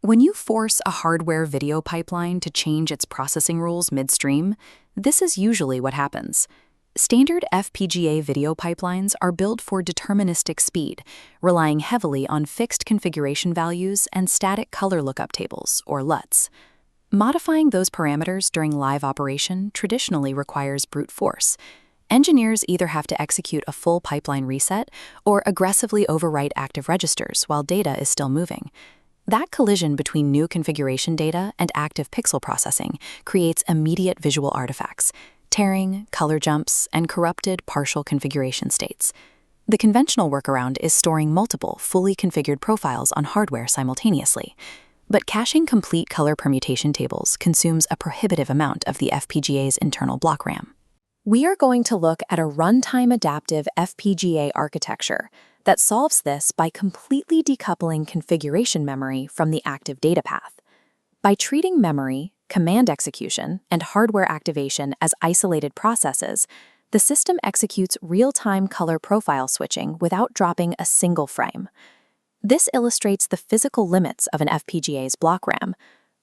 When you force a hardware video pipeline to change its processing rules midstream, this is usually what happens. Standard FPGA video pipelines are built for deterministic speed, relying heavily on fixed configuration values and static color lookup tables, or LUTs. Modifying those parameters during live operation traditionally requires brute force. Engineers either have to execute a full pipeline reset or aggressively overwrite active registers while data is still moving. That collision between new configuration data and active pixel processing creates immediate visual artifacts, tearing, color jumps, and corrupted partial configuration states. The conventional workaround is storing multiple, fully configured profiles on hardware simultaneously. But caching complete color permutation tables consumes a prohibitive amount of the FPGA's internal block RAM. We are going to look at a runtime-adaptive FPGA architecture that solves this by completely decoupling configuration memory from the active data path. By treating memory, command execution, and hardware activation as isolated processes, the system executes real-time color profile switching without dropping a single frame. This illustrates the physical limits of an FPGA's block RAM.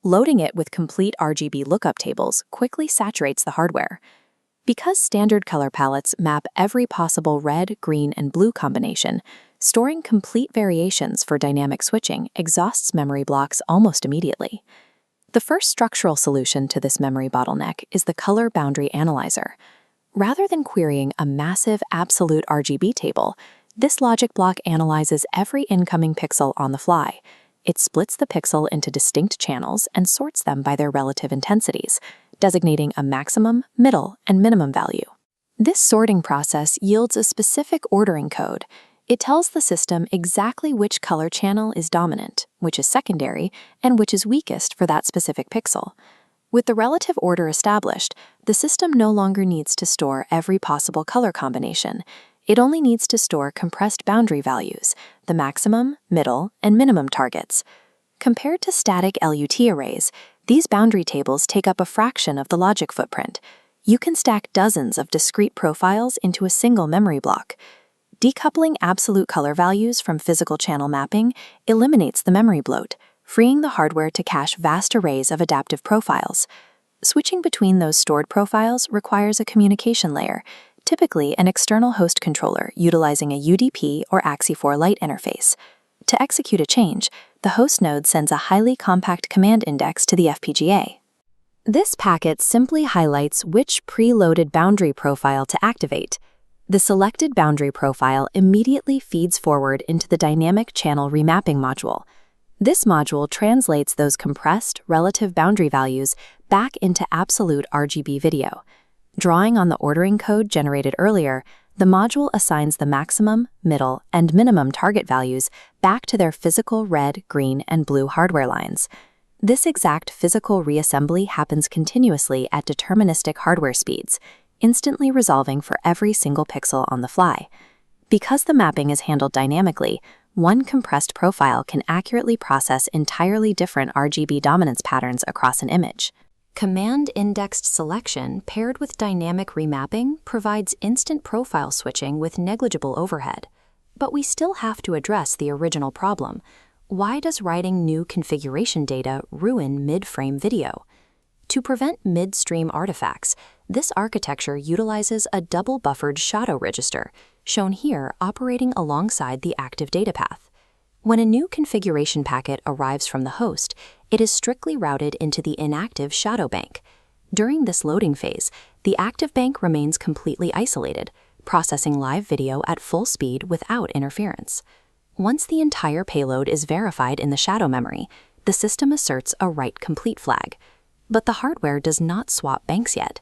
Loading it with complete RGB lookup tables quickly saturates the hardware. Because standard color palettes map every possible red, green, and blue combination, storing complete variations for dynamic switching exhausts memory blocks almost immediately. The first structural solution to this memory bottleneck is the color boundary analyzer. Rather than querying a massive absolute RGB table, this logic block analyzes every incoming pixel on the fly. It splits the pixel into distinct channels and sorts them by their relative intensities, designating a maximum, middle, and minimum value. This sorting process yields a specific ordering code. It tells the system exactly which color channel is dominant, which is secondary, and which is weakest for that specific pixel. With the relative order established, the system no longer needs to store every possible color combination. It only needs to store compressed boundary values, the maximum, middle, and minimum targets. Compared to static LUT arrays, these boundary tables take up a fraction of the logic footprint. You can stack dozens of discrete profiles into a single memory block. Decoupling absolute color values from physical channel mapping eliminates the memory bloat, freeing the hardware to cache vast arrays of adaptive profiles. Switching between those stored profiles requires a communication layer, typically an external host controller utilizing a UDP or Axi4 Lite interface. To execute a change, the host node sends a highly compact command index to the FPGA. This packet simply highlights which preloaded boundary profile to activate. The selected boundary profile immediately feeds forward into the dynamic channel remapping module. This module translates those compressed relative boundary values back into absolute RGB video. Drawing on the ordering code generated earlier, the module assigns the maximum, middle, and minimum target values back to their physical red, green, and blue hardware lines. This exact physical reassembly happens continuously at deterministic hardware speeds, instantly resolving for every single pixel on the fly. Because the mapping is handled dynamically, one compressed profile can accurately process entirely different RGB dominance patterns across an image. Command-indexed selection paired with dynamic remapping provides instant profile switching with negligible overhead. But we still have to address the original problem. Why does writing new configuration data ruin mid-frame video? To prevent midstream artifacts, this architecture utilizes a double-buffered shadow register, shown here operating alongside the active data path. When a new configuration packet arrives from the host, it is strictly routed into the inactive shadow bank. During this loading phase, the active bank remains completely isolated, processing live video at full speed without interference. Once the entire payload is verified in the shadow memory, the system asserts a write complete flag. But the hardware does not swap banks yet.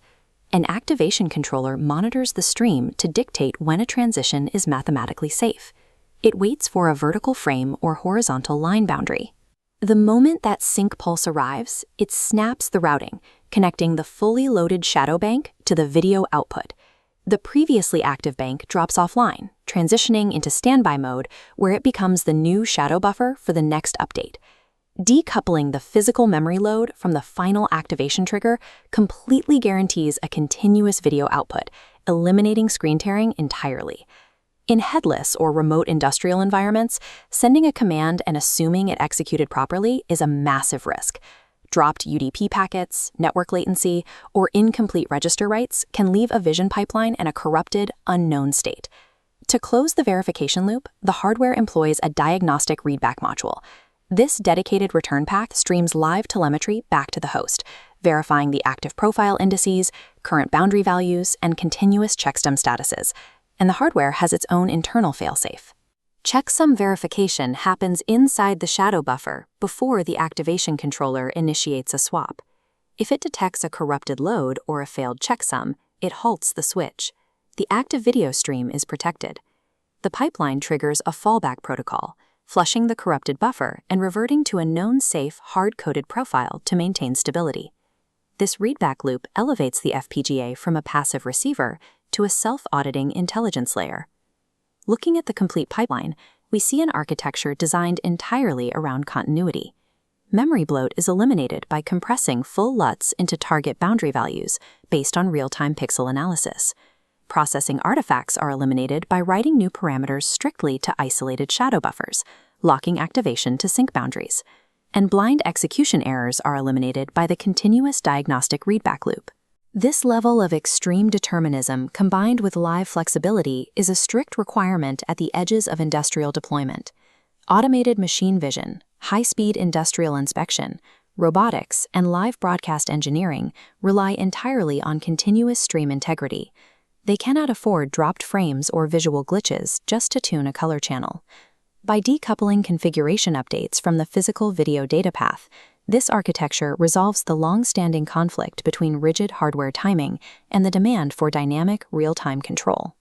An activation controller monitors the stream to dictate when a transition is mathematically safe. It waits for a vertical frame or horizontal line boundary. The moment that sync pulse arrives, it snaps the routing, connecting the fully loaded shadow bank to the video output. The previously active bank drops offline, transitioning into standby mode, where it becomes the new shadow buffer for the next update. Decoupling the physical memory load from the final activation trigger completely guarantees a continuous video output, eliminating screen tearing entirely. In headless or remote industrial environments, sending a command and assuming it executed properly is a massive risk. Dropped UDP packets, network latency, or incomplete register writes can leave a vision pipeline in a corrupted, unknown state. To close the verification loop, the hardware employs a diagnostic readback module. This dedicated return path streams live telemetry back to the host, verifying the active profile indices, current boundary values, and continuous checksum statuses. And the hardware has its own internal failsafe. Checksum verification happens inside the shadow buffer before the activation controller initiates a swap. If it detects a corrupted load or a failed checksum, it halts the switch. The active video stream is protected. The pipeline triggers a fallback protocol, flushing the corrupted buffer and reverting to a known safe, hard-coded profile to maintain stability. This readback loop elevates the FPGA from a passive receiver to a self-auditing intelligence layer. Looking at the complete pipeline, we see an architecture designed entirely around continuity. Memory bloat is eliminated by compressing full LUTs into target boundary values based on real-time pixel analysis. Processing artifacts are eliminated by writing new parameters strictly to isolated shadow buffers, locking activation to sync boundaries. And blind execution errors are eliminated by the continuous diagnostic readback loop. This level of extreme determinism combined with live flexibility is a strict requirement at the edges of industrial deployment. Automated machine vision, high-speed industrial inspection, robotics, and live broadcast engineering rely entirely on continuous stream integrity. They cannot afford dropped frames or visual glitches just to tune a color channel. By decoupling configuration updates from the physical video data path, this architecture resolves the long-standing conflict between rigid hardware timing and the demand for dynamic, real-time control.